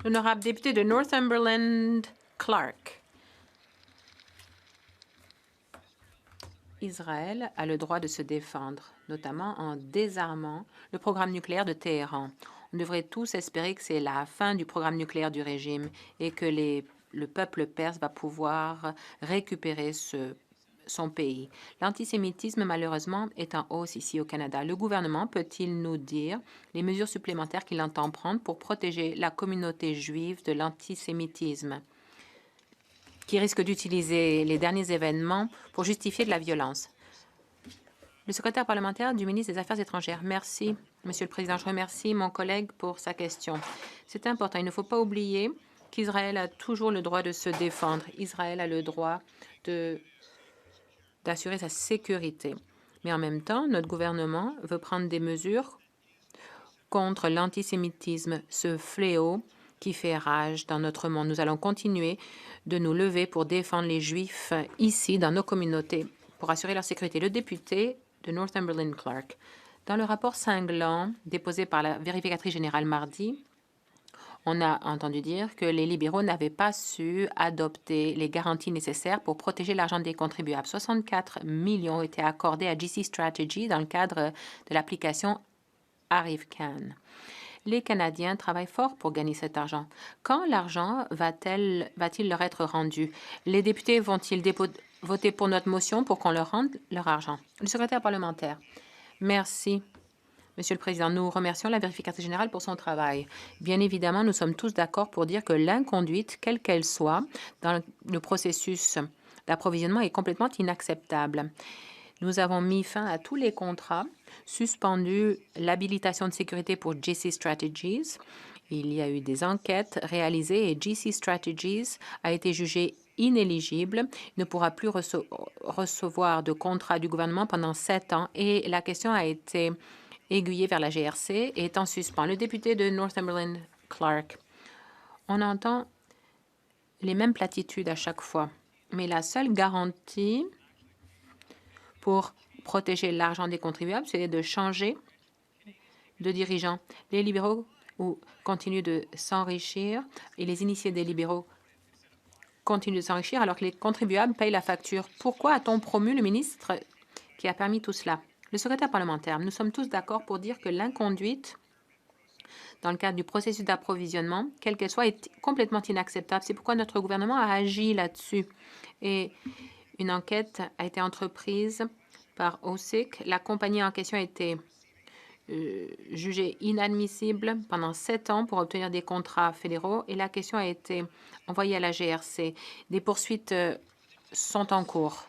L'honorable député de Northumberland Clark. Israël a le droit de se défendre, notamment en désarmant le programme nucléaire de Téhéran. On devrait tous espérer que c'est la fin du programme nucléaire du régime et que le peuple perse va pouvoir récupérer son pays. L'antisémitisme, malheureusement, est en hausse ici au Canada. Le gouvernement peut-il nous dire les mesures supplémentaires qu'il entend prendre pour protéger la communauté juive de l'antisémitisme, qui risque d'utiliser les derniers événements pour justifier de la violence? Le secrétaire parlementaire du ministre des Affaires étrangères. Merci, Monsieur le Président. Je remercie mon collègue pour sa question. C'est important. Il ne faut pas oublier qu'Israël a toujours le droit de se défendre. Israël a le droit d'assurer sa sécurité. Mais en même temps, notre gouvernement veut prendre des mesures contre l'antisémitisme, ce fléau qui fait rage dans notre monde. Nous allons continuer de nous lever pour défendre les Juifs ici, dans nos communautés, pour assurer leur sécurité. Le député de Northumberland Clark. Dans le rapport cinglant déposé par la vérificatrice générale mardi, on a entendu dire que les libéraux n'avaient pas su adopter les garanties nécessaires pour protéger l'argent des contribuables. 64 millions ont été accordés à GC Strategy dans le cadre de l'application ArriveCan. Les Canadiens travaillent fort pour gagner cet argent. Quand l'argent va-t-il leur être rendu? Les députés vont-ils voter pour notre motion pour qu'on leur rende leur argent? Le secrétaire parlementaire. Merci. Monsieur le Président, nous remercions la vérificatrice générale pour son travail. Bien évidemment, nous sommes tous d'accord pour dire que l'inconduite, quelle qu'elle soit, dans le processus d'approvisionnement est complètement inacceptable. Nous avons mis fin à tous les contrats, suspendu l'habilitation de sécurité pour GC Strategies. Il y a eu des enquêtes réalisées et GC Strategies a été jugé inéligible, ne pourra plus recevoir de contrat du gouvernement pendant 7 ans et la question a été aiguillée vers la GRC et est en suspens. Le député de Northumberland Clark. On entend les mêmes platitudes à chaque fois, mais la seule garantie pour protéger l'argent des contribuables, c'est de changer de dirigeants. Les libéraux continuent de s'enrichir et les initiés des libéraux continuent de s'enrichir alors que les contribuables payent la facture. Pourquoi a-t-on promu le ministre qui a permis tout cela? Le secrétaire parlementaire, nous sommes tous d'accord pour dire que l'inconduite dans le cadre du processus d'approvisionnement, quelle qu'elle soit, est complètement inacceptable. C'est pourquoi notre gouvernement a agi là-dessus. Et une enquête a été entreprise par OSIC. La compagnie en question a été jugée inadmissible pendant 7 ans pour obtenir des contrats fédéraux et la question a été envoyée à la GRC. Des poursuites sont en cours.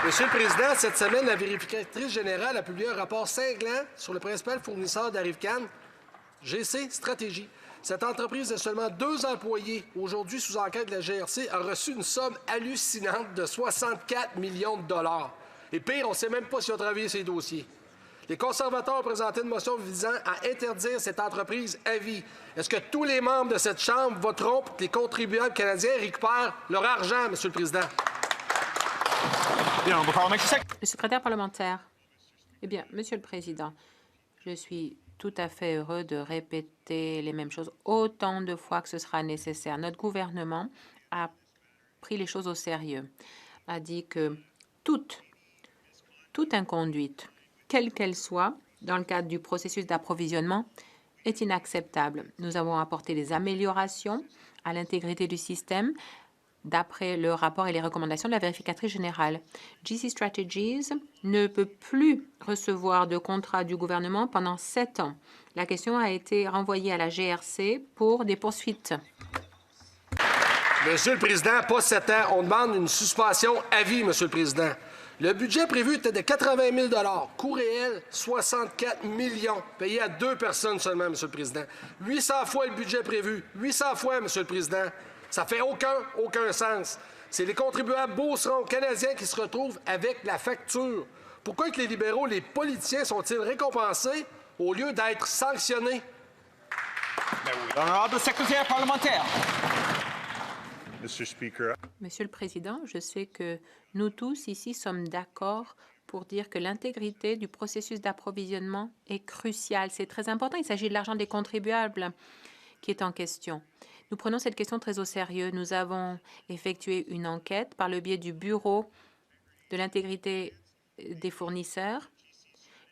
Monsieur le Président, cette semaine, la vérificatrice générale a publié un rapport cinglant sur le principal fournisseur d'ArriveCan, GC Strategy. Cette entreprise de seulement 2 employés, aujourd'hui sous enquête de la GRC, a reçu une somme hallucinante de 64 millions de dollars. Et pire, on ne sait même pas s'ils ont travaillé ces dossiers. Les conservateurs ont présenté une motion visant à interdire cette entreprise à vie. Est-ce que tous les membres de cette Chambre voteront pour que les contribuables canadiens récupèrent leur argent, Monsieur le Président? Le secrétaire parlementaire. Eh bien, Monsieur le Président, je suis tout à fait heureux de répéter les mêmes choses autant de fois que ce sera nécessaire. Notre gouvernement a pris les choses au sérieux, a dit que toute inconduite, quelle qu'elle soit, dans le cadre du processus d'approvisionnement, est inacceptable. Nous avons apporté des améliorations à l'intégrité du système d'après le rapport et les recommandations de la vérificatrice générale. GC Strategies ne peut plus recevoir de contrat du gouvernement pendant 7 ans. La question a été renvoyée à la GRC pour des poursuites. Monsieur le Président, pas 7 ans. On demande une suspension à vie, Monsieur le Président. Le budget prévu était de 80 000 $. Coût réel, 64 millions. Payé à 2 personnes seulement, Monsieur le Président. 800 fois le budget prévu. 800 fois, Monsieur le Président. Ça fait aucun sens. C'est les contribuables beaucerons canadiens qui se retrouvent avec la facture. Pourquoi que les libéraux, les politiciens, sont-ils récompensés au lieu d'être sanctionnés? L'honorable secrétaire parlementaire. Monsieur le Président, je sais que nous tous ici sommes d'accord pour dire que l'intégrité du processus d'approvisionnement est cruciale. C'est très important. Il s'agit de l'argent des contribuables qui est en question. Nous prenons cette question très au sérieux. Nous avons effectué une enquête par le biais du Bureau de l'intégrité des fournisseurs.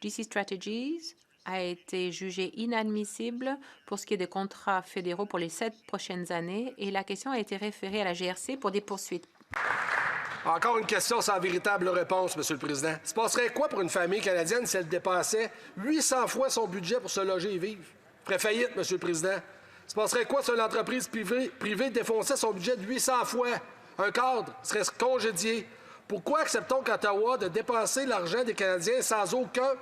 GC Strategies a été jugé inadmissible pour ce qui est des contrats fédéraux pour les 7 prochaines années et la question a été référée à la GRC pour des poursuites. Encore une question sans véritable réponse, Monsieur le Président. Il se passerait quoi pour une famille canadienne si elle dépensait 800 fois son budget pour se loger et vivre? Ferait faillite, Monsieur le Président. Il se passerait quoi si une entreprise privée défonçait son budget de 800 fois? Un cadre serait congédié. Pourquoi acceptons qu'Ottawa de dépenser l'argent des Canadiens sans aucun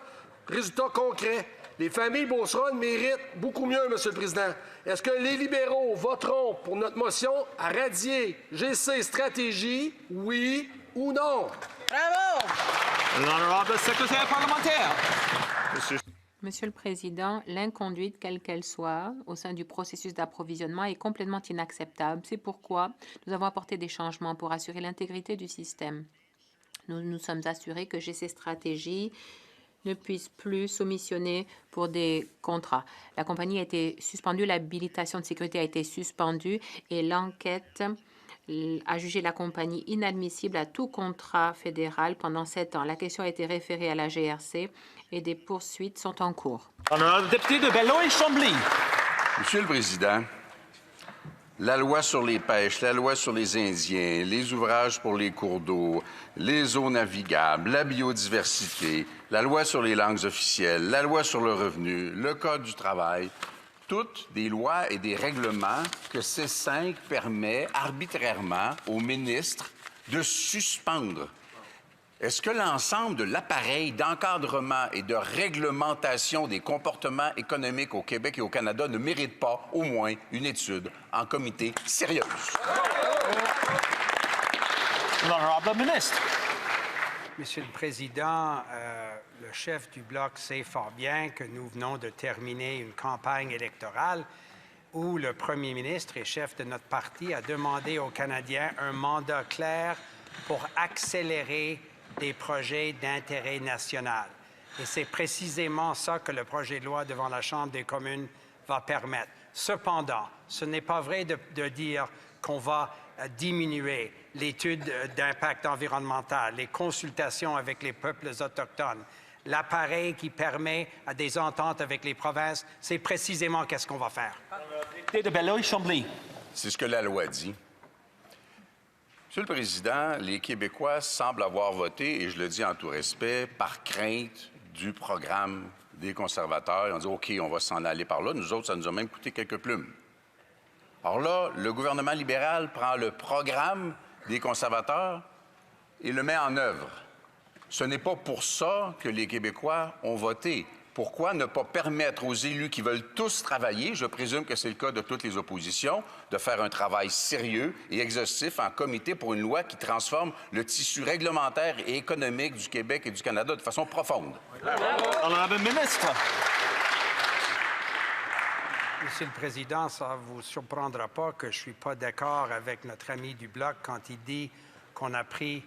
résultat concret? Les familles beauceronnes méritent beaucoup mieux, Monsieur le Président. Est-ce que les libéraux voteront pour notre motion à radier GC Stratégie, oui ou non? Bravo! L'honorable secrétaire parlementaire. Monsieur le Président, l'inconduite, quelle qu'elle soit, au sein du processus d'approvisionnement est complètement inacceptable. C'est pourquoi nous avons apporté des changements pour assurer l'intégrité du système. Nous nous sommes assurés que GC Stratégie ne puisse plus soumissionner pour des contrats. La compagnie a été suspendue, l'habilitation de sécurité a été suspendue et l'enquête a jugé la compagnie inadmissible à tout contrat fédéral pendant 7 ans. La question a été référée à la GRC et des poursuites sont en cours. Honorable député de Belleau et Chambly. Monsieur le Président, la loi sur les pêches, la loi sur les Indiens, les ouvrages pour les cours d'eau, les eaux navigables, la biodiversité, la loi sur les langues officielles, la loi sur le revenu, le Code du travail, toutes des lois et des règlements que C5 permet arbitrairement aux ministres de suspendre. Est-ce que l'ensemble de l'appareil d'encadrement et de réglementation des comportements économiques au Québec et au Canada ne mérite pas au moins une étude en comité sérieuse? L'honorable ministre. Monsieur le Président, le chef du Bloc sait fort bien que nous venons de terminer une campagne électorale où le premier ministre et chef de notre parti a demandé aux Canadiens un mandat clair pour accélérer des projets d'intérêt national. Et c'est précisément ça que le projet de loi devant la Chambre des communes va permettre. Cependant, ce n'est pas vrai de dire qu'on va diminuer l'étude d'impact environnemental, les consultations avec les peuples autochtones, l'appareil qui permet à des ententes avec les provinces. C'est précisément qu'est-ce qu'on va faire. Député de Belleau et Chambly. C'est ce que la loi dit. Monsieur le Président, les Québécois semblent avoir voté, et je le dis en tout respect, par crainte du programme des conservateurs. Ils ont dit, OK, on va s'en aller par là. Nous autres, ça nous a même coûté quelques plumes. Alors là, le gouvernement libéral prend le programme des conservateurs et le met en œuvre. Ce n'est pas pour ça que les Québécois ont voté. Pourquoi ne pas permettre aux élus qui veulent tous travailler, je présume que c'est le cas de toutes les oppositions, de faire un travail sérieux et exhaustif en comité pour une loi qui transforme le tissu réglementaire et économique du Québec et du Canada de façon profonde? Honorable ministre. Monsieur le Président, ça ne vous surprendra pas que je ne suis pas d'accord avec notre ami du Bloc quand il dit qu'on a pris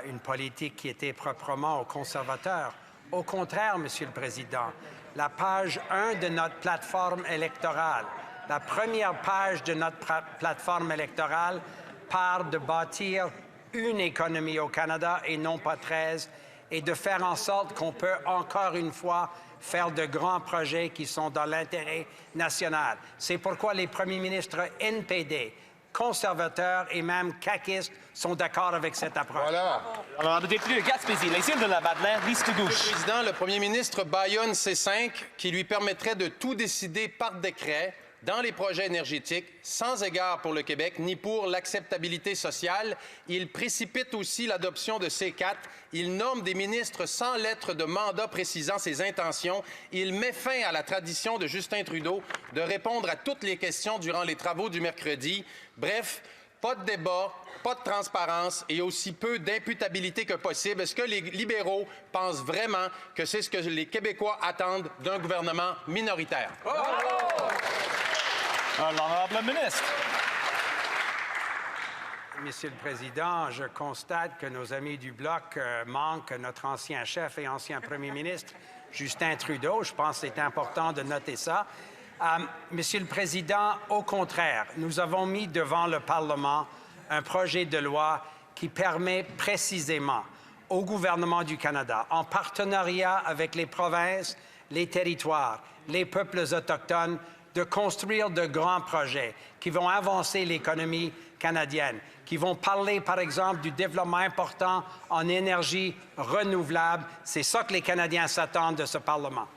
une politique qui était proprement aux conservateurs. Au contraire, Monsieur le Président, la page 1 de notre plateforme électorale, la première page de notre plateforme électorale part de bâtir une économie au Canada et non pas 13, et de faire en sorte qu'on peut encore une fois faire de grands projets qui sont dans l'intérêt national. C'est pourquoi les premiers ministres NPD, conservateurs et même caquistes sont d'accord avec cette approche. Voilà. Honorable député de Gaspésie, les îles de la Madeleine, liste gauche. Monsieur le Président, le premier ministre bâillonne C5 qui lui permettrait de tout décider par décret dans les projets énergétiques, sans égard pour le Québec ni pour l'acceptabilité sociale. Il précipite aussi l'adoption de C4. Il nomme des ministres sans lettre de mandat précisant ses intentions. Il met fin à la tradition de Justin Trudeau de répondre à toutes les questions durant les travaux du mercredi. Bref, pas de débat, pas de transparence et aussi peu d'imputabilité que possible. Est-ce que les libéraux pensent vraiment que c'est ce que les Québécois attendent d'un gouvernement minoritaire? L'honorable ministre. Monsieur le Président, je constate que nos amis du Bloc manquent notre ancien chef et ancien premier ministre, Justin Trudeau. Je pense que c'est important de noter ça. Monsieur le Président, au contraire, nous avons mis devant le Parlement un projet de loi qui permet précisément au gouvernement du Canada, en partenariat avec les provinces, les territoires, les peuples autochtones, de construire de grands projets qui vont avancer l'économie canadienne, qui vont parler, par exemple, du développement important en énergie renouvelable. C'est ça que les Canadiens s'attendent de ce Parlement.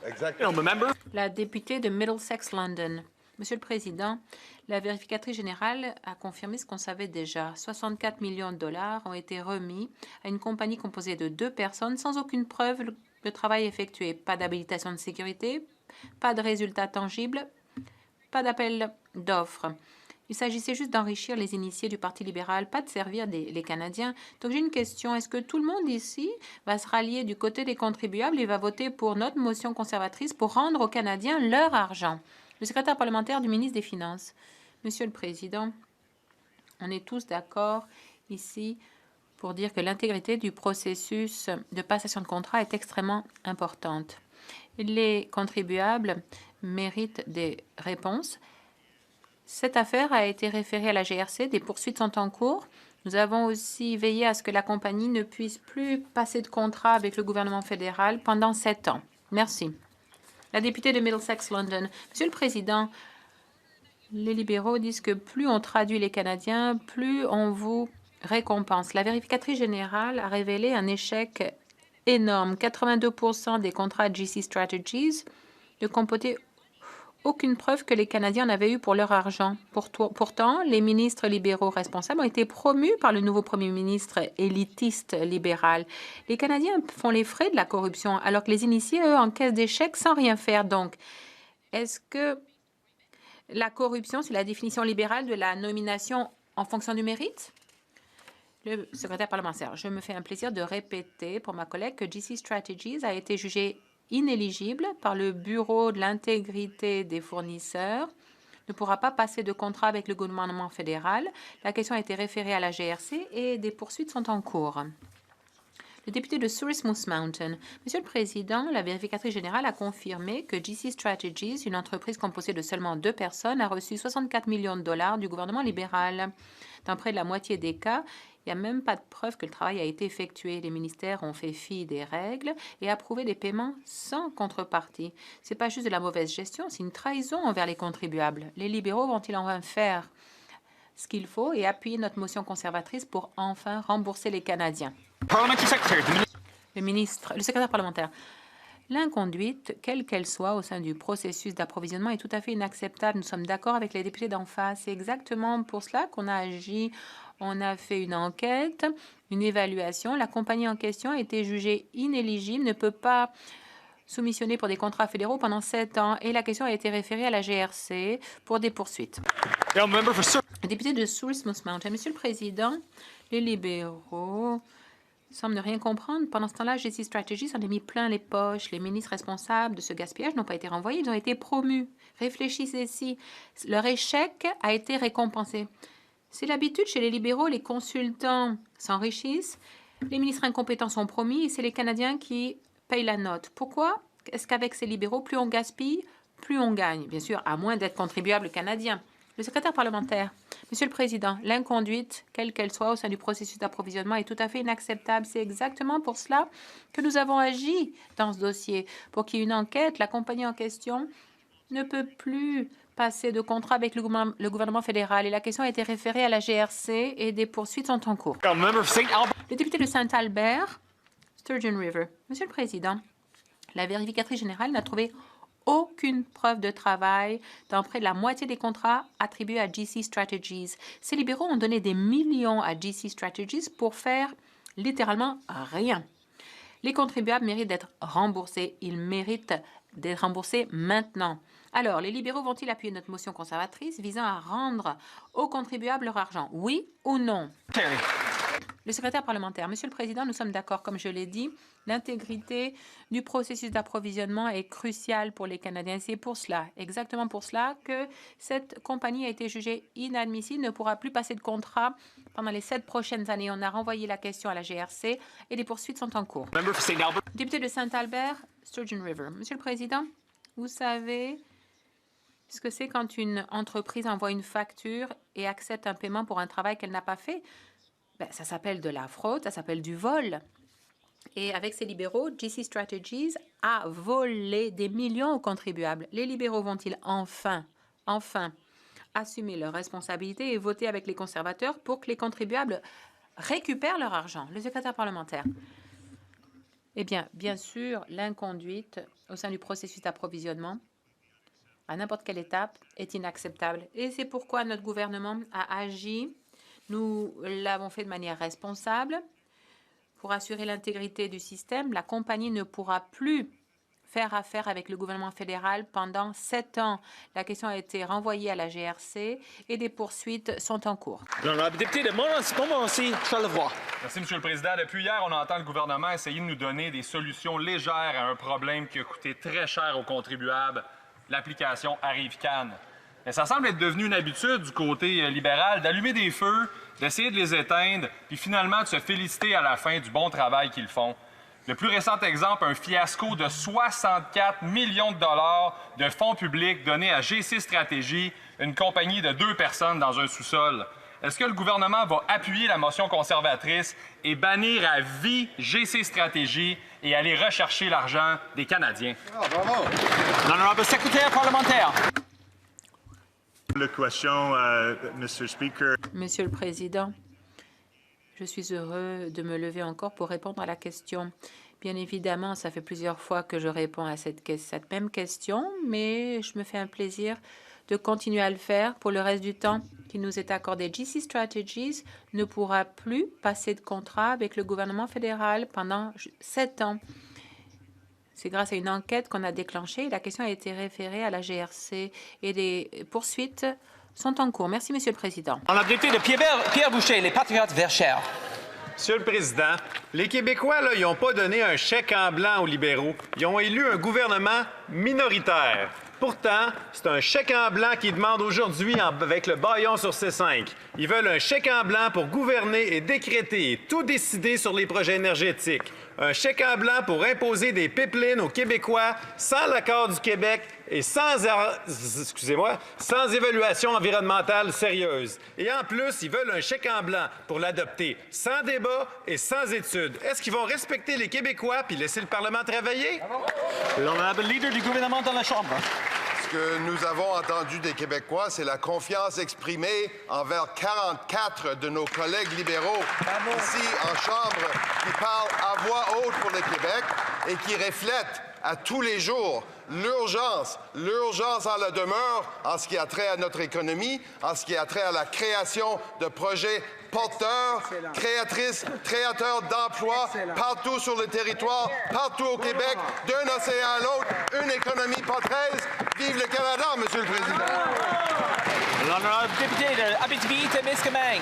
La députée de Middlesex London. Monsieur le Président, la vérificatrice générale a confirmé ce qu'on savait déjà. 64 millions de dollars ont été remis à une compagnie composée de 2 personnes sans aucune preuve de travail effectué. Pas d'habilitation de sécurité, pas de résultats tangibles, pas d'appel d'offres. Il s'agissait juste d'enrichir les initiés du Parti libéral, pas de servir les Canadiens. Donc j'ai une question. Est-ce que tout le monde ici va se rallier du côté des contribuables et va voter pour notre motion conservatrice pour rendre aux Canadiens leur argent? Le secrétaire parlementaire du ministre des Finances. Monsieur le Président, on est tous d'accord ici pour dire que l'intégrité du processus de passation de contrat est extrêmement importante. Les contribuables méritent des réponses. Cette affaire a été référée à la GRC. Des poursuites sont en cours. Nous avons aussi veillé à ce que la compagnie ne puisse plus passer de contrat avec le gouvernement fédéral pendant 7 ans. Merci. La députée de Middlesex London. Monsieur le Président, les libéraux disent que plus on traduit les Canadiens, plus on vous récompense. La vérificatrice générale a révélé un échec énorme. 82% des contrats GC Strategies ne comportaient aucune preuve que les Canadiens en avaient eu pour leur argent. Pourtant, les ministres libéraux responsables ont été promus par le nouveau premier ministre élitiste libéral. Les Canadiens font les frais de la corruption, alors que les initiés, eux, encaissent des chèques sans rien faire. Donc, est-ce que la corruption, c'est la définition libérale de la nomination en fonction du mérite? Le secrétaire parlementaire, je me fais un plaisir de répéter pour ma collègue que GC Strategies a été jugé inéligible par le Bureau de l'intégrité des fournisseurs, ne pourra pas passer de contrat avec le gouvernement fédéral. La question a été référée à la GRC et des poursuites sont en cours. Le député de Souris Moose Mountain. Monsieur le Président, la vérificatrice générale a confirmé que GC Strategies, une entreprise composée de seulement 2 personnes, a reçu 64 millions de dollars du gouvernement libéral. Dans près de la moitié des cas, il n'y a même pas de preuve que le travail a été effectué. Les ministères ont fait fi des règles et approuvé des paiements sans contrepartie. Ce n'est pas juste de la mauvaise gestion, c'est une trahison envers les contribuables. Les libéraux vont-ils enfin faire ce qu'il faut et appuyer notre motion conservatrice pour enfin rembourser les Canadiens? Le secrétaire parlementaire. L'inconduite, quelle qu'elle soit au sein du processus d'approvisionnement, est tout à fait inacceptable. Nous sommes d'accord avec les députés d'en face. C'est exactement pour cela qu'on a agi. On a fait une enquête, une évaluation. La compagnie en question a été jugée inéligible, ne peut pas soumissionner pour des contrats fédéraux pendant 7 ans et la question a été référée à la GRC pour des poursuites. Le député de Souris Moose Mountain. Monsieur le Président, les libéraux semblent ne rien comprendre. Pendant ce temps-là, GC Strategies en a mis plein les poches. Les ministres responsables de ce gaspillage n'ont pas été renvoyés, ils ont été promus. Réfléchissez-y. Leur échec a été récompensé. C'est l'habitude chez les libéraux, les consultants s'enrichissent, les ministres incompétents sont promis et c'est les Canadiens qui payent la note. Pourquoi est-ce qu'avec ces libéraux, plus on gaspille, plus on gagne? Bien sûr, à moins d'être contribuable canadien. Le secrétaire parlementaire. Monsieur le Président, l'inconduite, quelle qu'elle soit au sein du processus d'approvisionnement, est tout à fait inacceptable. C'est exactement pour cela que nous avons agi dans ce dossier. Pour qu'il y ait une enquête, la compagnie en question ne peut plus passer de contrat avec le gouvernement fédéral et la question a été référée à la GRC et des poursuites sont en cours. Le député de Saint-Albert, Sturgeon River. Monsieur le Président, la vérificatrice générale n'a trouvé aucune preuve de travail dans près de la moitié des contrats attribués à GC Strategies. Ces libéraux ont donné des millions à GC Strategies pour faire littéralement rien. Les contribuables méritent d'être remboursés. Ils méritent d'être remboursés maintenant. Alors, les libéraux vont-ils appuyer notre motion conservatrice visant à rendre aux contribuables leur argent? Oui ou non? Le secrétaire parlementaire. Monsieur le Président, nous sommes d'accord, comme je l'ai dit, l'intégrité du processus d'approvisionnement est cruciale pour les Canadiens. C'est pour cela, exactement pour cela, que cette compagnie a été jugée inadmissible, ne pourra plus passer de contrat pendant les 7 prochaines années. On a renvoyé la question à la GRC et les poursuites sont en cours. Député de Saint-Albert, Sturgeon River. Monsieur le Président, vous savez, ce que c'est quand une entreprise envoie une facture et accepte un paiement pour un travail qu'elle n'a pas fait? Ben, ça s'appelle de la fraude, ça s'appelle du vol. Et avec ces libéraux, GC Strategies a volé des millions aux contribuables. Les libéraux vont-ils enfin assumer leurs responsabilités et voter avec les conservateurs pour que les contribuables récupèrent leur argent? Le secrétaire parlementaire. Eh bien, bien sûr, l'inconduite au sein du processus d'approvisionnement, à n'importe quelle étape, est inacceptable. Et c'est pourquoi notre gouvernement a agi. Nous l'avons fait de manière responsable. Pour assurer l'intégrité du système, la compagnie ne pourra plus faire affaire avec le gouvernement fédéral pendant 7 ans. La question a été renvoyée à la GRC et des poursuites sont en cours. L'honorable député de Montmorency, Charlevoix. Merci, M. le Président. Depuis hier, on entend le gouvernement essayer de nous donner des solutions légères à un problème qui a coûté très cher aux contribuables, l'application Arrive-Can. Mais ça semble être devenu une habitude du côté libéral d'allumer des feux, d'essayer de les éteindre, puis finalement de se féliciter à la fin du bon travail qu'ils font. Le plus récent exemple, un fiasco de 64 millions de dollars de fonds publics donnés à GC Stratégie, une compagnie de 2 personnes dans un sous-sol. Est-ce que le gouvernement va appuyer la motion conservatrice et bannir à vie GC Stratégie et aller rechercher l'argent des Canadiens? Bravo! L'honorable secrétaire parlementaire. La question, Mr. Speaker. Monsieur le Président, je suis heureux de me lever encore pour répondre à la question. Bien évidemment, ça fait plusieurs fois que je réponds à cette même question, mais je me fais un plaisir de continuer à le faire pour le reste du temps qui nous est accordé. GC Strategies ne pourra plus passer de contrat avec le gouvernement fédéral pendant 7 ans. C'est grâce à une enquête qu'on a déclenchée. La question a été référée à la GRC et des poursuites sont en cours. Merci, Monsieur le Président. L'honorable député de Pierre Boucher, les Patriotes Verchères. Monsieur le Président, les Québécois, là, ils n'ont pas donné un chèque en blanc aux libéraux. Ils ont élu un gouvernement minoritaire. Pourtant, c'est un chèque en blanc qu'ils demandent aujourd'hui avec le bâillon sur C5. Ils veulent un chèque en blanc pour gouverner et décréter et tout décider sur les projets énergétiques. Un chèque en blanc pour imposer des pipelines aux Québécois sans l'accord du Québec et sans évaluation environnementale sérieuse. Et en plus, ils veulent un chèque en blanc pour l'adopter sans débat et sans études. Est-ce qu'ils vont respecter les Québécois puis laisser le Parlement travailler? L'honorable leader du gouvernement dans la Chambre. Ce que nous avons entendu des Québécois, c'est la confiance exprimée envers 44 de nos collègues libéraux ici en Chambre qui parlent à voix haute pour le Québec et qui reflètent à tous les jours l'urgence en la demeure en ce qui a trait à notre économie, en ce qui a trait à la création de projets porteurs, créateurs d'emplois partout sur le territoire, partout au Québec, d'un océan à l'autre, une économie porteuse. Vive le Canada, Monsieur le Président! L'honorable député de Abitibi-Témiscamingue.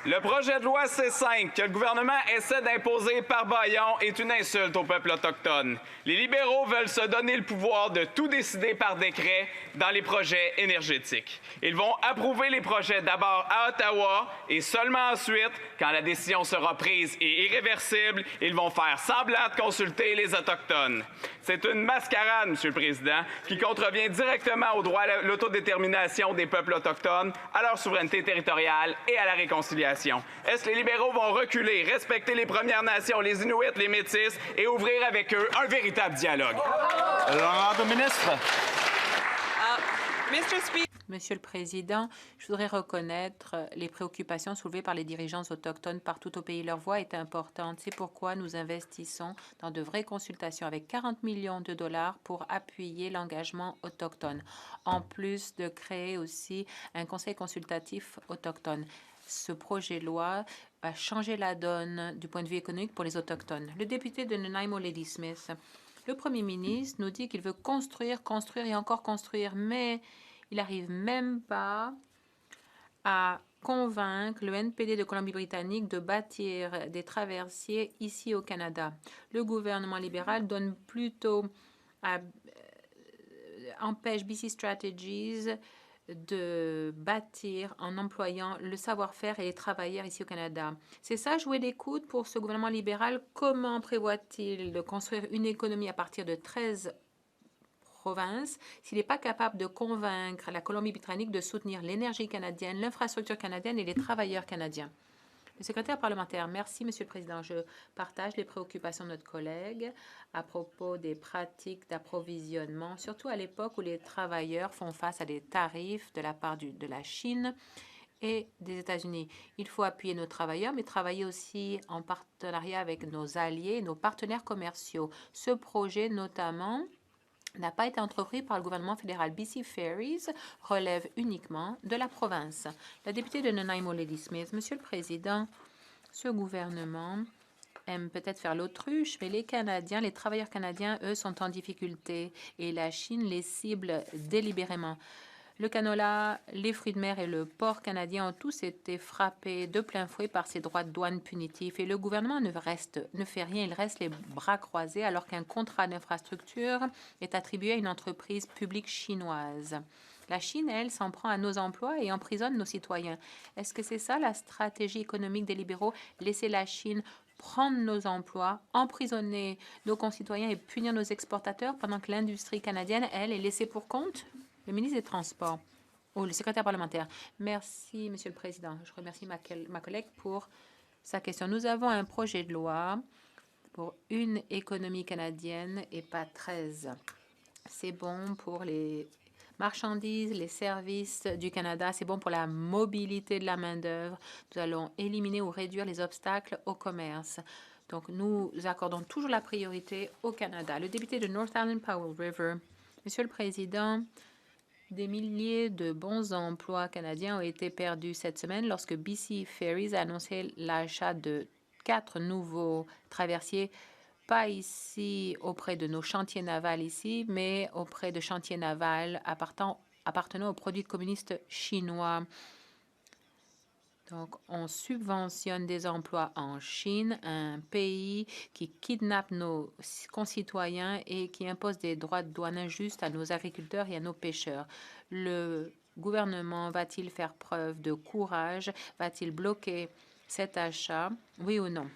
Le projet de loi C5 que le gouvernement essaie d'imposer par bâillon est une insulte au peuple autochtone. Les libéraux veulent se donner le pouvoir de tout décider par décret dans les projets énergétiques. Ils vont approuver les projets d'abord à Ottawa et seulement ensuite, quand la décision sera prise et irréversible, ils vont faire semblant de consulter les Autochtones. C'est une mascarade, Monsieur le Président, qui contrevient directement au droit à l'autodétermination des peuples autochtones, à leur souveraineté territoriale et à la réconciliation. Est-ce que les libéraux vont reculer, respecter les Premières Nations, les Inuits, les Métis et ouvrir avec eux un véritable dialogue? L'honorable ministre. Monsieur le Président, je voudrais reconnaître les préoccupations soulevées par les dirigeants autochtones partout au pays. Leur voix est importante. C'est pourquoi nous investissons dans de vraies consultations avec 40 millions de dollars pour appuyer l'engagement autochtone, en plus de créer aussi un conseil consultatif autochtone. Ce projet de loi va changer la donne du point de vue économique pour les Autochtones. Le député de Nanaimo, Lady Smith, le premier ministre nous dit qu'il veut construire et encore construire, mais il n'arrive même pas à convaincre le NPD de Colombie-Britannique de bâtir des traversiers ici au Canada. Le gouvernement libéral donne plutôt empêche BC Strategies de bâtir en employant le savoir-faire et les travailleurs ici au Canada. C'est ça, jouer des coudes pour ce gouvernement libéral. Comment prévoit-il de construire une économie à partir de 13 province s'il n'est pas capable de convaincre la Colombie-Britannique de soutenir l'énergie canadienne, l'infrastructure canadienne et les travailleurs canadiens. Le secrétaire parlementaire, merci, Monsieur le Président. Je partage les préoccupations de notre collègue à propos des pratiques d'approvisionnement, surtout à l'époque où les travailleurs font face à des tarifs de la part de la Chine et des États-Unis. Il faut appuyer nos travailleurs, mais travailler aussi en partenariat avec nos alliés, nos partenaires commerciaux. Ce projet, notamment, n'a pas été entrepris par le gouvernement fédéral. BC Ferries relève uniquement de la province. La députée de Nanaimo, Lady Smith. Monsieur le Président, ce gouvernement aime peut-être faire l'autruche, mais les Canadiens, les travailleurs canadiens, eux, sont en difficulté et la Chine les cible délibérément. Le canola, les fruits de mer et le porc canadien ont tous été frappés de plein fouet par ces droits de douane punitifs et le gouvernement ne fait rien, il reste les bras croisés alors qu'un contrat d'infrastructure est attribué à une entreprise publique chinoise. La Chine, elle, s'en prend à nos emplois et emprisonne nos citoyens. Est-ce que c'est ça la stratégie économique des libéraux? Laisser la Chine prendre nos emplois, emprisonner nos concitoyens et punir nos exportateurs pendant que l'industrie canadienne, elle, est laissée pour compte? Le ministre des Transports, ou le secrétaire parlementaire. Merci, Monsieur le Président. Je remercie ma collègue pour sa question. Nous avons un projet de loi pour une économie canadienne et pas 13. C'est bon pour les marchandises, les services du Canada. C'est bon pour la mobilité de la main-d'œuvre. Nous allons éliminer ou réduire les obstacles au commerce. Donc, nous accordons toujours la priorité au Canada. Le député de North Island Powell River. Monsieur le Président, des milliers de bons emplois canadiens ont été perdus cette semaine lorsque BC Ferries a annoncé l'achat de 4 nouveaux traversiers, pas ici auprès de nos chantiers navals ici, mais auprès de chantiers navals appartenant aux produits communistes chinois. Donc, on subventionne des emplois en Chine, un pays qui kidnappe nos concitoyens et qui impose des droits de douane injustes à nos agriculteurs et à nos pêcheurs. Le gouvernement va-t-il faire preuve de courage? Va-t-il bloquer cet achat? Oui ou non?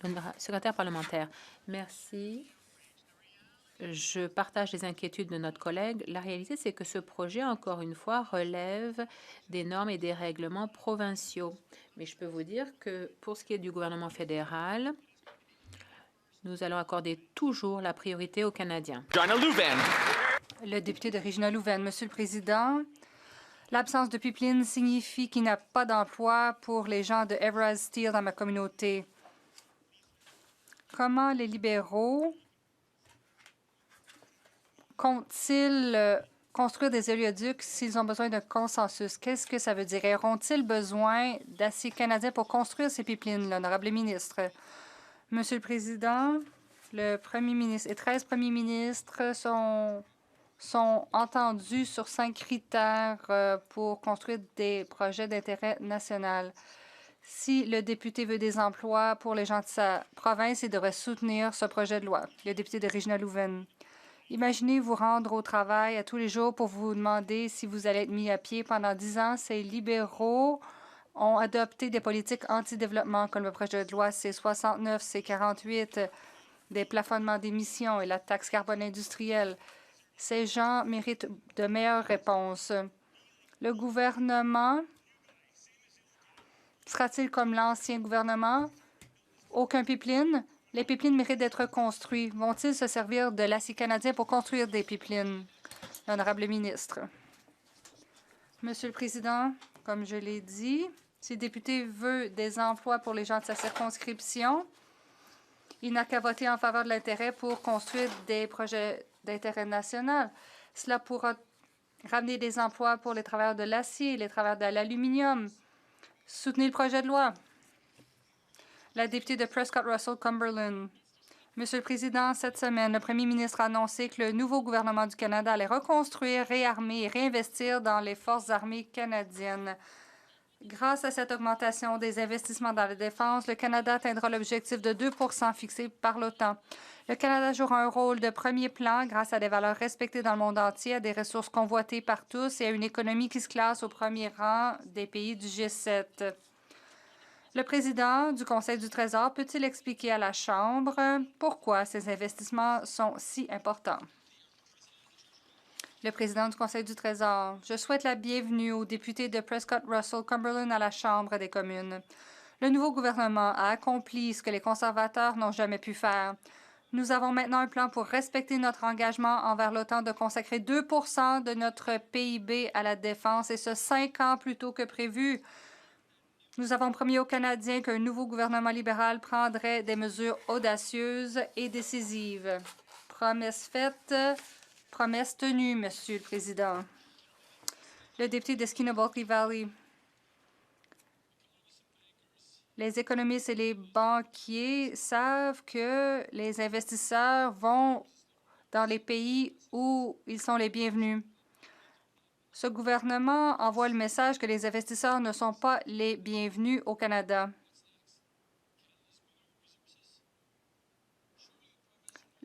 Le secrétaire parlementaire, merci. Je partage les inquiétudes de notre collègue. La réalité, c'est que ce projet, encore une fois, relève des normes et des règlements provinciaux. Mais je peux vous dire que pour ce qui est du gouvernement fédéral, nous allons accorder toujours la priorité aux Canadiens. Le député de Regina-Louvain. Monsieur le Président, l'absence de pipeline signifie qu'il n'y a pas d'emploi pour les gens de Everard Steel dans ma communauté. Comment les libéraux comptent-ils construire des oléoducs s'ils ont besoin d'un consensus? Qu'est-ce que ça veut dire? Auront-ils besoin d'acier canadien pour construire ces pipelines, l'honorable ministre? Monsieur le Président, le Premier ministre et 13 premiers ministres sont entendus sur 5 critères pour construire des projets d'intérêt national. Si le député veut des emplois pour les gens de sa province, il devrait soutenir ce projet de loi. Le député de Regina-Louvain. Imaginez vous rendre au travail à tous les jours pour vous demander si vous allez être mis à pied. Pendant 10 ans, ces libéraux ont adopté des politiques anti-développement comme le projet de loi C-69, C-48, des plafonnements d'émissions et la taxe carbone industrielle. Ces gens méritent de meilleures réponses. Le gouvernement sera-t-il comme l'ancien gouvernement? Aucun pipeline? Les pipelines méritent d'être construits. Vont-ils se servir de l'acier canadien pour construire des pipelines? L'honorable ministre. Monsieur le Président, comme je l'ai dit, si le député veut des emplois pour les gens de sa circonscription, il n'a qu'à voter en faveur de l'intérêt pour construire des projets d'intérêt national. Cela pourra ramener des emplois pour les travailleurs de l'acier, les travailleurs de l'aluminium. Soutenez le projet de loi. La députée de Prescott-Russell-Cumberland. Monsieur le Président, cette semaine, le Premier ministre a annoncé que le nouveau gouvernement du Canada allait reconstruire, réarmer et réinvestir dans les forces armées canadiennes. Grâce à cette augmentation des investissements dans la défense, le Canada atteindra l'objectif de 2 % fixé par l'OTAN. Le Canada jouera un rôle de premier plan grâce à des valeurs respectées dans le monde entier, à des ressources convoitées par tous et à une économie qui se classe au premier rang des pays du G7. Le président du Conseil du Trésor peut-il expliquer à la Chambre pourquoi ces investissements sont si importants? Le président du Conseil du Trésor. Je souhaite la bienvenue aux députés de Prescott-Russell-Cumberland à la Chambre des communes. Le nouveau gouvernement a accompli ce que les conservateurs n'ont jamais pu faire. Nous avons maintenant un plan pour respecter notre engagement envers l'OTAN de consacrer 2 de notre PIB à la défense, et ce 5 ans plus tôt que prévu. Nous avons promis aux Canadiens qu'un nouveau gouvernement libéral prendrait des mesures audacieuses et décisives. Promesse faite, promesse tenue, Monsieur le Président. Le député de Skinner-Bulkley Valley. Les économistes et les banquiers savent que les investisseurs vont dans les pays où ils sont les bienvenus. Ce gouvernement envoie le message que les investisseurs ne sont pas les bienvenus au Canada.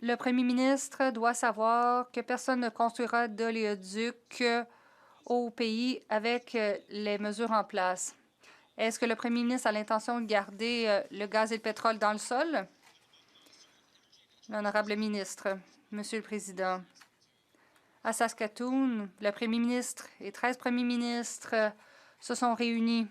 Le premier ministre doit savoir que personne ne construira d'oléoduc au pays avec les mesures en place. Est-ce que le premier ministre a l'intention de garder le gaz et le pétrole dans le sol? L'honorable ministre, Monsieur le Président. À Saskatoon, le premier ministre et 13 premiers ministres se sont réunis.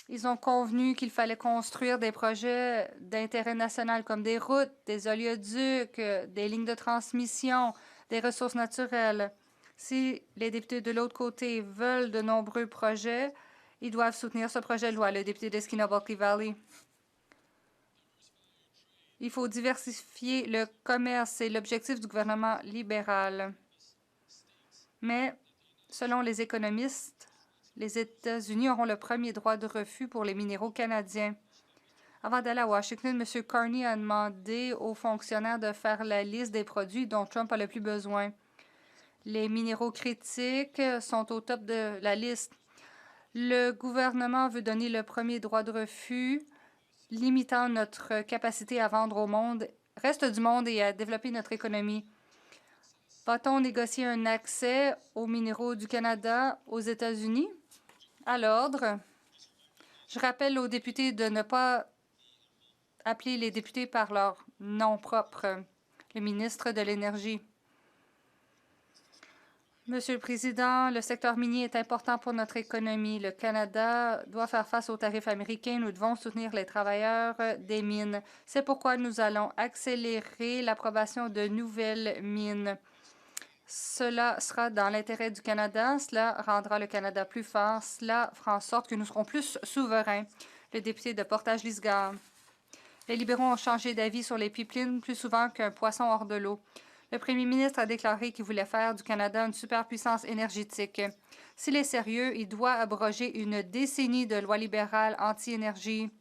Ils ont convenu qu'il fallait construire des projets d'intérêt national comme des routes, des oléoducs, des lignes de transmission, des ressources naturelles. Si les députés de l'autre côté veulent de nombreux projets, ils doivent soutenir ce projet de loi, le député de Skinner-Bulkley Valley. Il faut diversifier le commerce, c'est l'objectif du gouvernement libéral. Mais, selon les économistes, les États-Unis auront le premier droit de refus pour les minéraux canadiens. Avant d'aller à Washington, M. Carney a demandé aux fonctionnaires de faire la liste des produits dont Trump a le plus besoin. Les minéraux critiques sont au top de la liste. Le gouvernement veut donner le premier droit de refus, limitant notre capacité à vendre au monde, reste du monde et à développer notre économie. Va-t-on négocier un accès aux minéraux du Canada aux États-Unis? À l'ordre. Je rappelle aux députés de ne pas appeler les députés par leur nom propre. Le ministre de l'Énergie. Monsieur le Président, le secteur minier est important pour notre économie. Le Canada doit faire face aux tarifs américains. Nous devons soutenir les travailleurs des mines. C'est pourquoi nous allons accélérer l'approbation de nouvelles mines. Cela sera dans l'intérêt du Canada. Cela rendra le Canada plus fort. Cela fera en sorte que nous serons plus souverains. Le député de Portage-Lisgar. Les libéraux ont changé d'avis sur les pipelines plus souvent qu'un poisson hors de l'eau. Le premier ministre a déclaré qu'il voulait faire du Canada une superpuissance énergétique. S'il est sérieux, il doit abroger une décennie de lois libérales anti-énergie.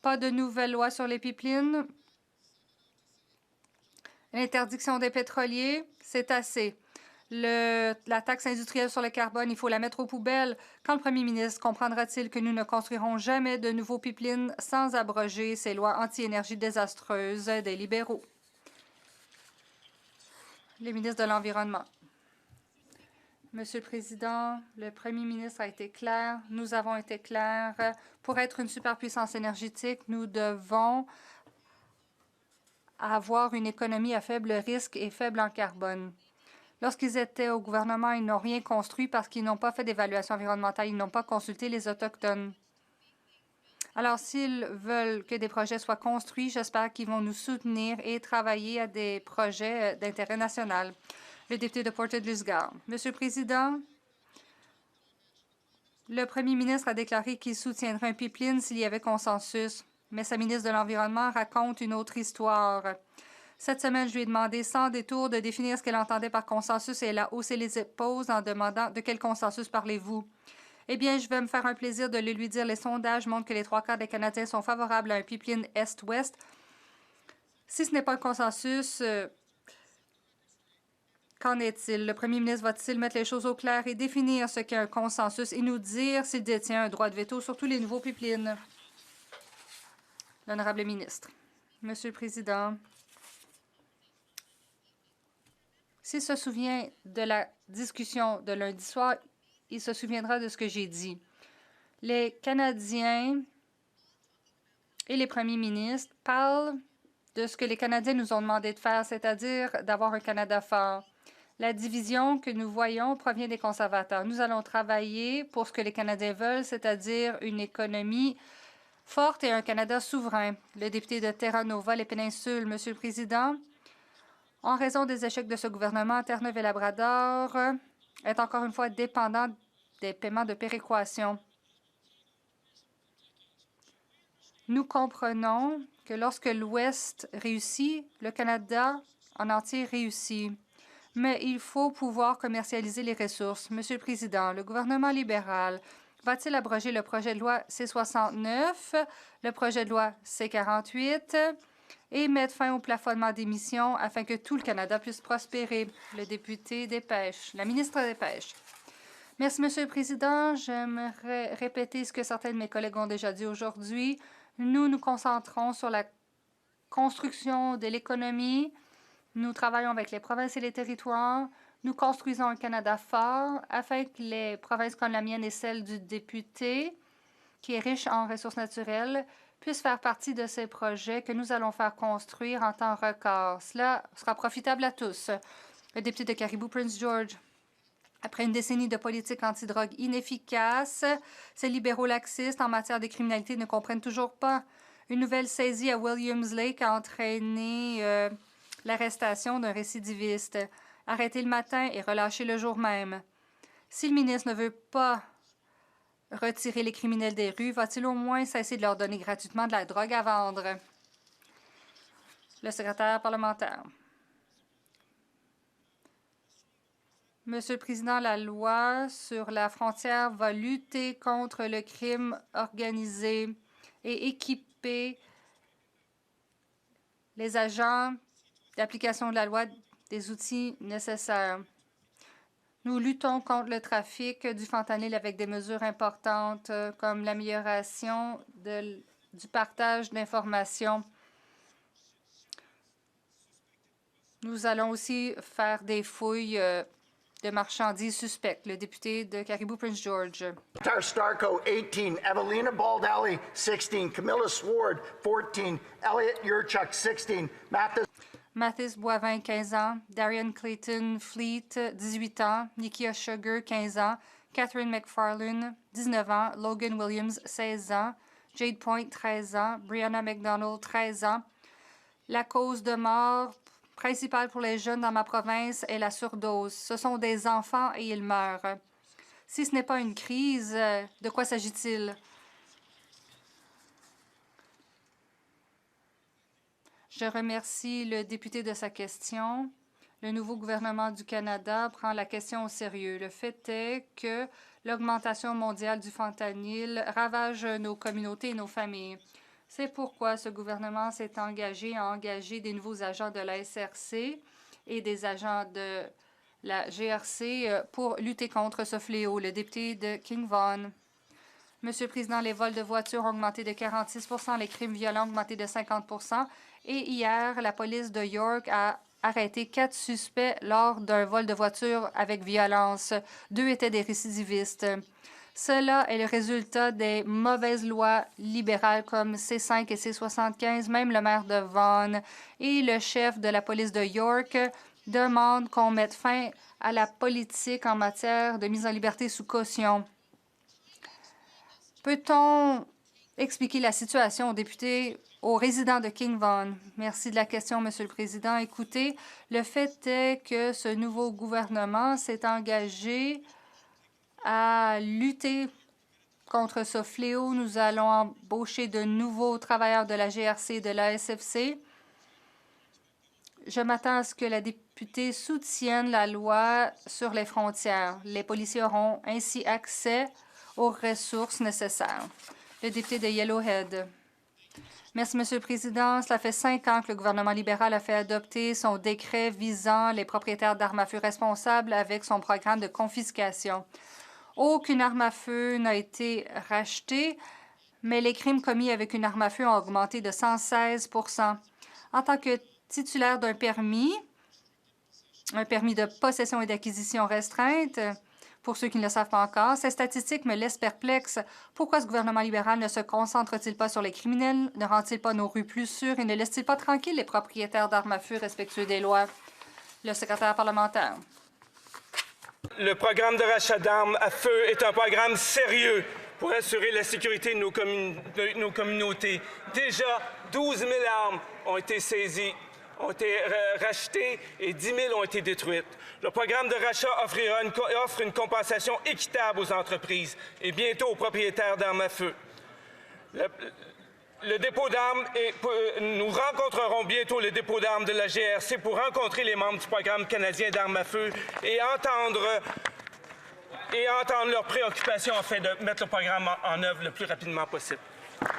Pas de nouvelles lois sur les pipelines. L'interdiction des pétroliers, c'est assez. La taxe industrielle sur le carbone, il faut la mettre aux poubelles. Quand le premier ministre comprendra-t-il que nous ne construirons jamais de nouveaux pipelines sans abroger ces lois anti-énergie désastreuses des libéraux? Le ministre de l'Environnement. Monsieur le Président, le premier ministre a été clair. Nous avons été clairs. Pour être une superpuissance énergétique, nous devons avoir une économie à faible risque et faible en carbone. Lorsqu'ils étaient au gouvernement, ils n'ont rien construit parce qu'ils n'ont pas fait d'évaluation environnementale. Ils n'ont pas consulté les Autochtones. Alors, s'ils veulent que des projets soient construits, j'espère qu'ils vont nous soutenir et travailler à des projets d'intérêt national. Le député de Portage-Lisgar. Monsieur le Président, le premier ministre a déclaré qu'il soutiendrait un pipeline s'il y avait consensus, mais sa ministre de l'Environnement raconte une autre histoire. Cette semaine, je lui ai demandé sans détour de définir ce qu'elle entendait par consensus et elle a haussé les épaules en demandant de quel consensus parlez-vous. Eh bien, je vais me faire un plaisir de le lui dire. Les sondages montrent que les 3/4 des Canadiens sont favorables à un pipeline Est-Ouest. Si ce n'est pas un consensus, qu'en est-il? Le premier ministre va-t-il mettre les choses au clair et définir ce qu'est un consensus et nous dire s'il détient un droit de veto sur tous les nouveaux pipelines? L'honorable ministre. Monsieur le Président, s'il se souvient de la discussion de lundi soir, il se souviendra de ce que j'ai dit. Les Canadiens et les premiers ministres parlent de ce que les Canadiens nous ont demandé de faire, c'est-à-dire d'avoir un Canada fort. La division que nous voyons provient des conservateurs. Nous allons travailler pour ce que les Canadiens veulent, c'est-à-dire une économie forte et un Canada souverain. Le député de Terra Nova, les Péninsules, Monsieur le Président, en raison des échecs de ce gouvernement, Terre-Neuve et Labrador est encore une fois dépendant des paiements de péréquation. Nous comprenons que lorsque l'Ouest réussit, le Canada en entier réussit. Mais il faut pouvoir commercialiser les ressources. Monsieur le Président, le gouvernement libéral va-t-il abroger le projet de loi C-69, le projet de loi C-48 et mettre fin au plafonnement d'émissions afin que tout le Canada puisse prospérer? Le député des Pêches, la ministre des Pêches. Merci, Monsieur le Président. J'aimerais répéter ce que certains de mes collègues ont déjà dit aujourd'hui. Nous nous concentrons sur la construction de l'économie. Nous travaillons avec les provinces et les territoires. Nous construisons un Canada fort afin que les provinces comme la mienne et celle du député, qui est riche en ressources naturelles, puissent faire partie de ces projets que nous allons faire construire en temps record. Cela sera profitable à tous. Le député de Caribou, Prince George. Après une décennie de politique antidrogue inefficace, ces libéraux laxistes en matière de criminalité ne comprennent toujours pas. Une nouvelle saisie à Williams Lake a entraîné l'arrestation d'un récidiviste, arrêté le matin et relâché le jour même. Si le ministre ne veut pas retirer les criminels des rues, va-t-il au moins cesser de leur donner gratuitement de la drogue à vendre? Le secrétaire parlementaire. Monsieur le Président, la loi sur la frontière va lutter contre le crime organisé et équiper les agents d'application de la loi des outils nécessaires. Nous luttons contre le trafic du fentanyl avec des mesures importantes comme l'amélioration du partage d'informations. Nous allons aussi faire des fouilles de marchandises suspectes. Le député de Caribou, Prince George. Tar Starco, 18. Evelina Baldali, 16. Camilla Sword, 14. Elliot Yurchuk, 16. Mathis Boivin, 15 ans. Darian Clayton Fleet, 18 ans. Nikia Sugar, 15 ans. Catherine McFarlane, 19 ans. Logan Williams, 16 ans. Jade Point, 13 ans. Brianna McDonald, 13 ans. La cause de mort principale pour les jeunes dans ma province est la surdose. Ce sont des enfants et ils meurent. Si ce n'est pas une crise, de quoi s'agit-il? Je remercie le député de sa question. Le nouveau gouvernement du Canada prend la question au sérieux. Le fait est que l'augmentation mondiale du fentanyl ravage nos communautés et nos familles. C'est pourquoi ce gouvernement s'est engagé à engager des nouveaux agents de la SRC et des agents de la GRC pour lutter contre ce fléau. Le député de King Vaughan. Monsieur le Président, les vols de voitures ont augmenté de 46 %, les crimes violents ont augmenté de 50 % et hier, la police de York a arrêté 4 suspects lors d'un vol de voiture avec violence. 2 étaient des récidivistes. Cela est le résultat des mauvaises lois libérales comme C5 et C75. Même le maire de Vaughan et le chef de la police de York demandent qu'on mette fin à la politique en matière de mise en liberté sous caution. Peut-on expliquer la situation aux résidents de King Vaughan? Merci de la question, Monsieur le Président. Écoutez, le fait est que ce nouveau gouvernement s'est engagé à lutter contre ce fléau. Nous allons embaucher de nouveaux travailleurs de la GRC et de la SFC. Je m'attends à ce que la députée soutienne la loi sur les frontières. Les policiers auront ainsi accès aux ressources nécessaires. Le député de Yellowhead. Merci, Monsieur le Président. Cela fait 5 ans que le gouvernement libéral a fait adopter son décret visant les propriétaires d'armes à feu responsables avec son programme de confiscation. Aucune arme à feu n'a été rachetée, mais les crimes commis avec une arme à feu ont augmenté de 116 %. En tant que titulaire d'un permis, un permis de possession et d'acquisition restreinte, pour ceux qui ne le savent pas encore, ces statistiques me laissent perplexe. Pourquoi ce gouvernement libéral ne se concentre-t-il pas sur les criminels, ne rend-il pas nos rues plus sûres et ne laisse-t-il pas tranquilles les propriétaires d'armes à feu respectueux des lois? Le secrétaire parlementaire. Le programme de rachat d'armes à feu est un programme sérieux pour assurer la sécurité de nos communautés. Déjà, 12 000 armes ont été saisies, ont été rachetées et 10 000 ont été détruites. Le programme de rachat offre une compensation équitable aux entreprises et bientôt aux propriétaires d'armes à feu. Le dépôt d'armes, nous rencontrerons bientôt le dépôt d'armes de la GRC pour rencontrer les membres du programme canadien d'armes à feu et entendre leurs préoccupations afin de mettre le programme en œuvre le plus rapidement possible.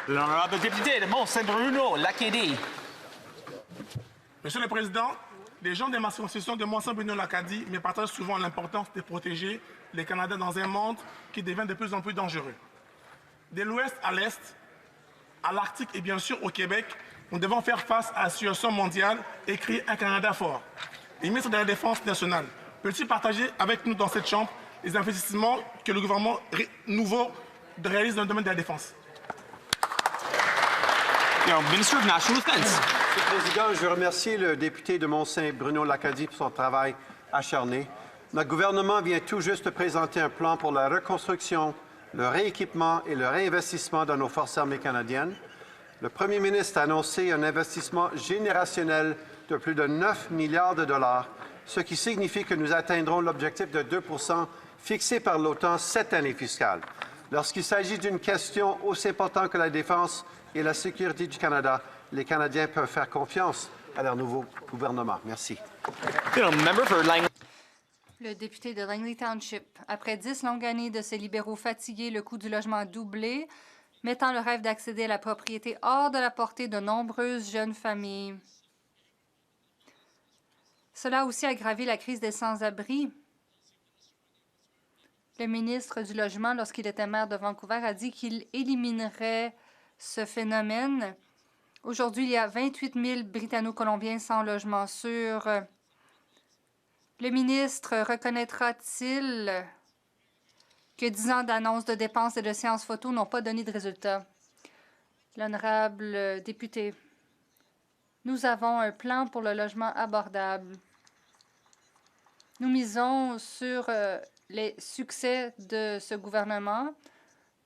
L'honorable député de Mont-Saint-Bruno, l'Acadie. Monsieur le Président, les gens de ma circonscription de Mont-Saint-Bruno-l'Acadie me partagent souvent l'importance de protéger les Canadiens dans un monde qui devient de plus en plus dangereux. De l'ouest à l'est, à l'Arctique et bien sûr au Québec, nous devons faire face à la situation mondiale et créer un Canada fort. Le ministre de la Défense nationale peut-il partager avec nous dans cette Chambre les investissements que le gouvernement nouveau réalise dans le domaine de la défense? Minister of National Defense. Monsieur le Président, je remercie le député de Mont-Saint-Bruno-l'Acadie pour son travail acharné. Notre gouvernement vient tout juste de présenter un plan pour la reconstruction, le rééquipement et le réinvestissement dans nos forces armées canadiennes. Le premier ministre a annoncé un investissement générationnel de plus de 9 milliards de dollars, ce qui signifie que nous atteindrons l'objectif de 2 % fixé par l'OTAN cette année fiscale. Lorsqu'il s'agit d'une question aussi importante que la défense et la sécurité du Canada, les Canadiens peuvent faire confiance à leur nouveau gouvernement. Merci. Le député de Langley Township. Après 10 longues années de ces libéraux fatigués, le coût du logement a doublé, mettant le rêve d'accéder à la propriété hors de la portée de nombreuses jeunes familles. Cela a aussi aggravé la crise des sans-abri. Le ministre du Logement, lorsqu'il était maire de Vancouver, a dit qu'il éliminerait ce phénomène. Aujourd'hui, il y a 28 000 Britanno-Colombiens sans logement sûr. Le ministre reconnaîtra-t-il que 10 ans d'annonces de dépenses et de séances photos n'ont pas donné de résultats? L'honorable député, nous avons un plan pour le logement abordable. Nous misons sur les succès de ce gouvernement.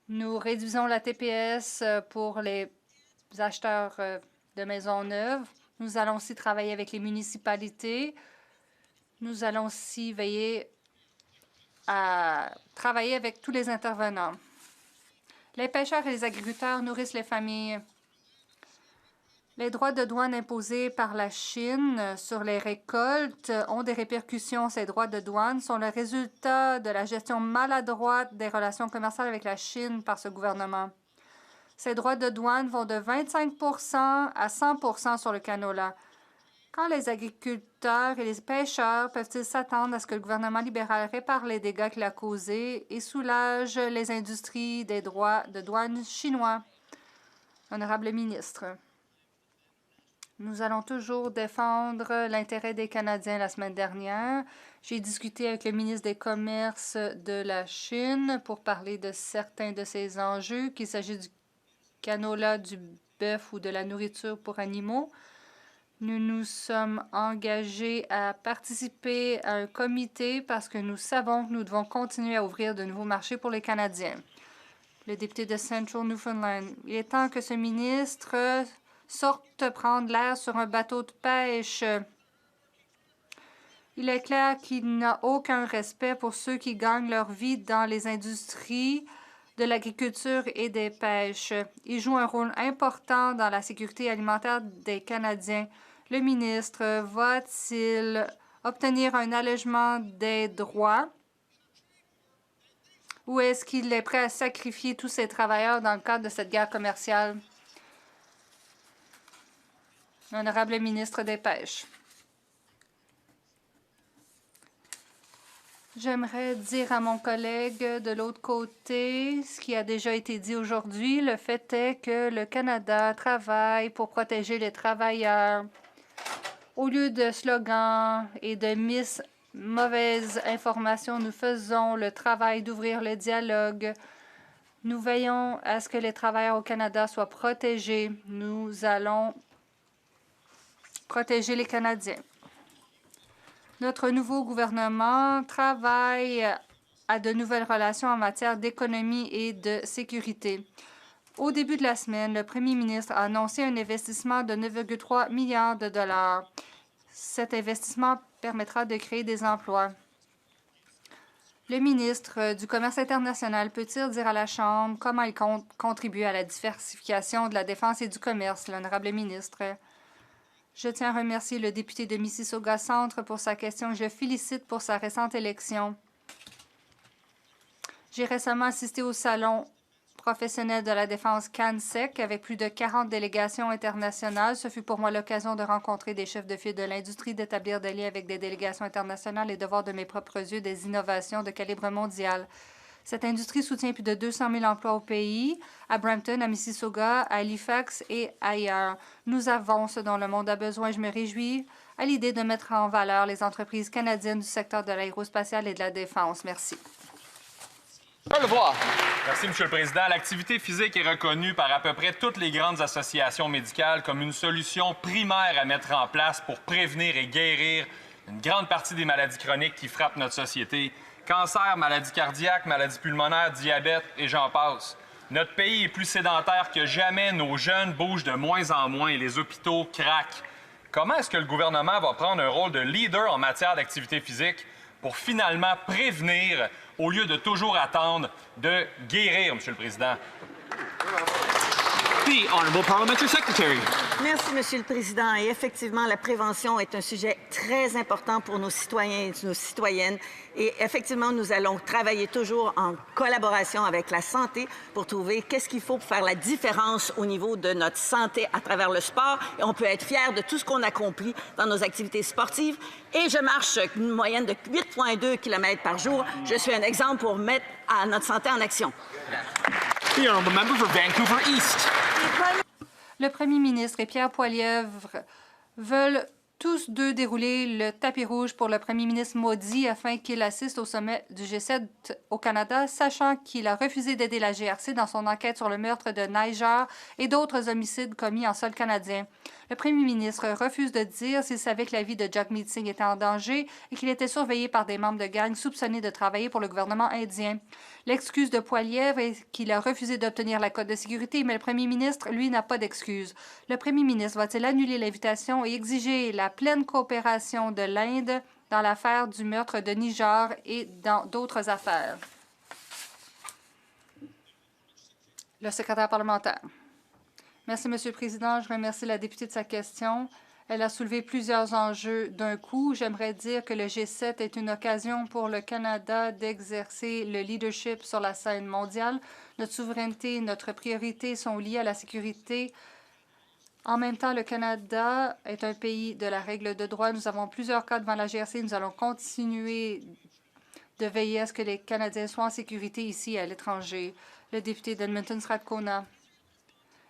Nous réduisons la TPS pour les acheteurs de maisons neuves. Nous allons aussi travailler avec les municipalités. Nous allons aussi veiller à travailler avec tous les intervenants. Les pêcheurs et les agriculteurs nourrissent les familles. Les droits de douane imposés par la Chine sur les récoltes ont des répercussions. Ces droits de douane sont le résultat de la gestion maladroite des relations commerciales avec la Chine par ce gouvernement. Ces droits de douane vont de 25 % à 100 % sur le canola. Quand les agriculteurs et les pêcheurs peuvent-ils s'attendre à ce que le gouvernement libéral répare les dégâts qu'il a causés et soulage les industries des droits de douane chinois? Honorable ministre, nous allons toujours défendre l'intérêt des Canadiens. La semaine dernière, j'ai discuté avec le ministre des Commerces de la Chine pour parler de certains de ces enjeux, qu'il s'agisse du canola, du bœuf ou de la nourriture pour animaux. Nous nous sommes engagés à participer à un comité parce que nous savons que nous devons continuer à ouvrir de nouveaux marchés pour les Canadiens. Le député de Central Newfoundland, il est temps que ce ministre sorte prendre l'air sur un bateau de pêche. Il est clair qu'il n'a aucun respect pour ceux qui gagnent leur vie dans les industries de l'agriculture et des pêches. Il joue un rôle important dans la sécurité alimentaire des Canadiens. Le ministre va-t-il obtenir un allègement des droits ou est-ce qu'il est prêt à sacrifier tous ses travailleurs dans le cadre de cette guerre commerciale? Honorable ministre des Pêches. J'aimerais dire à mon collègue de l'autre côté ce qui a déjà été dit aujourd'hui. Le fait est que le Canada travaille pour protéger les travailleurs. Au lieu de slogans et de mauvaises informations, nous faisons le travail d'ouvrir le dialogue. Nous veillons à ce que les travailleurs au Canada soient protégés. Nous allons protéger les Canadiens. Notre nouveau gouvernement travaille à de nouvelles relations en matière d'économie et de sécurité. Au début de la semaine, le premier ministre a annoncé un investissement de 9,3 milliards de dollars. Cet investissement permettra de créer des emplois. Le ministre du Commerce international peut-il dire à la Chambre comment il compte contribuer à la diversification de la défense et du commerce, l'honorable ministre? Je tiens à remercier le député de Mississauga Centre pour sa question. Je félicite pour sa récente élection. J'ai récemment assisté au Salon professionnel de la défense CANSEC avec plus de 40 délégations internationales. Ce fut pour moi l'occasion de rencontrer des chefs de file de l'industrie, d'établir des liens avec des délégations internationales et de voir de mes propres yeux des innovations de calibre mondial. Cette industrie soutient plus de 200 000 emplois au pays, à Brampton, à Mississauga, à Halifax et ailleurs. Nous avons ce dont le monde a besoin. Je me réjouis à l'idée de mettre en valeur les entreprises canadiennes du secteur de l'aérospatiale et de la défense. Merci. Merci, M. le Président. L'activité physique est reconnue par à peu près toutes les grandes associations médicales comme une solution primaire à mettre en place pour prévenir et guérir une grande partie des maladies chroniques qui frappent notre société. Cancer, maladies cardiaques, maladies pulmonaires, diabète et j'en passe. Notre pays est plus sédentaire que jamais, nos jeunes bougent de moins en moins et les hôpitaux craquent. Comment est-ce que le gouvernement va prendre un rôle de leader en matière d'activité physique pour finalement prévenir au lieu de toujours attendre de guérir, M. le Président? The Honourable Parliamentary Secretary. Merci, Monsieur le Président. Et effectivement, la prévention est un sujet très important pour nos citoyens et nos citoyennes. Et effectivement, nous allons travailler toujours en collaboration avec la santé pour trouver qu'est-ce qu'il faut pour faire la différence au niveau de notre santé à travers le sport. Et on peut être fiers de tout ce qu'on accomplit dans nos activités sportives. Et je marche une moyenne de 8,2 km par jour. Je suis un exemple pour mettre à notre santé en action. The Honourable Member for Vancouver East. Le premier ministre et Pierre Poilievre veulent tous deux dérouler le tapis rouge pour le premier ministre Modi afin qu'il assiste au sommet du G7 au Canada, sachant qu'il a refusé d'aider la GRC dans son enquête sur le meurtre de Niger et d'autres homicides commis en sol canadien. Le premier ministre refuse de dire s'il savait que la vie de Jagmeet Singh était en danger et qu'il était surveillé par des membres de gangs soupçonnés de travailler pour le gouvernement indien. L'excuse de Poilievre est qu'il a refusé d'obtenir la cote de sécurité, mais le premier ministre, lui, n'a pas d'excuse. Le premier ministre va-t-il annuler l'invitation et exiger la pleine coopération de l'Inde dans l'affaire du meurtre de Niger et dans d'autres affaires? Le secrétaire parlementaire. Merci, Monsieur le Président. Je remercie la députée de sa question. Elle a soulevé plusieurs enjeux d'un coup. J'aimerais dire que le G7 est une occasion pour le Canada d'exercer le leadership sur la scène mondiale. Notre souveraineté et notre priorité sont liées à la sécurité. En même temps, le Canada est un pays de la règle de droit. Nous avons plusieurs cas devant la GRC. Nous allons continuer de veiller à ce que les Canadiens soient en sécurité ici et à l'étranger. Le député d'Edmonton-Strathcona.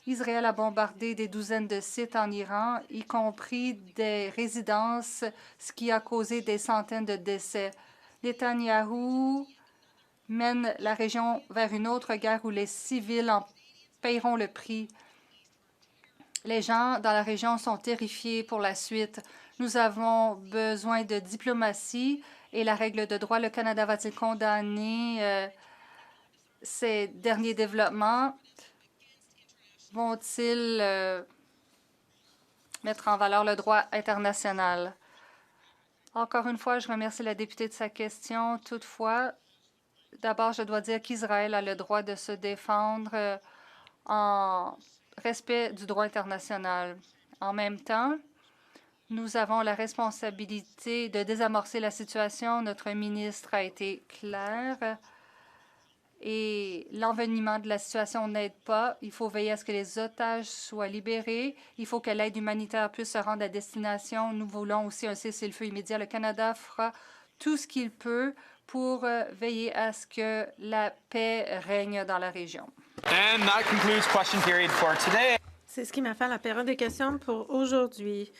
Israël a bombardé des douzaines de sites en Iran, y compris des résidences, ce qui a causé des centaines de décès. Netanyahou mène la région vers une autre guerre où les civils en paieront le prix. Les gens dans la région sont terrifiés pour la suite. Nous avons besoin de diplomatie et la règle de droit. Le Canada va-t-il condamner ces derniers développements? Vont-ils mettre en valeur le droit international? Encore une fois, je remercie la députée de sa question. Toutefois, d'abord, je dois dire qu'Israël a le droit de se défendre en respect du droit international. En même temps, nous avons la responsabilité de désamorcer la situation. Notre ministre a été clair. Et l'envenimement de la situation n'aide pas. Il faut veiller à ce que les otages soient libérés. Il faut que l'aide humanitaire puisse se rendre à destination. Nous voulons aussi un cessez-le-feu immédiat. Le Canada fera tout ce qu'il peut pour veiller à ce que la paix règne dans la région. And that concludes question period for today. C'est ce qui m'a fait la période de questions pour aujourd'hui.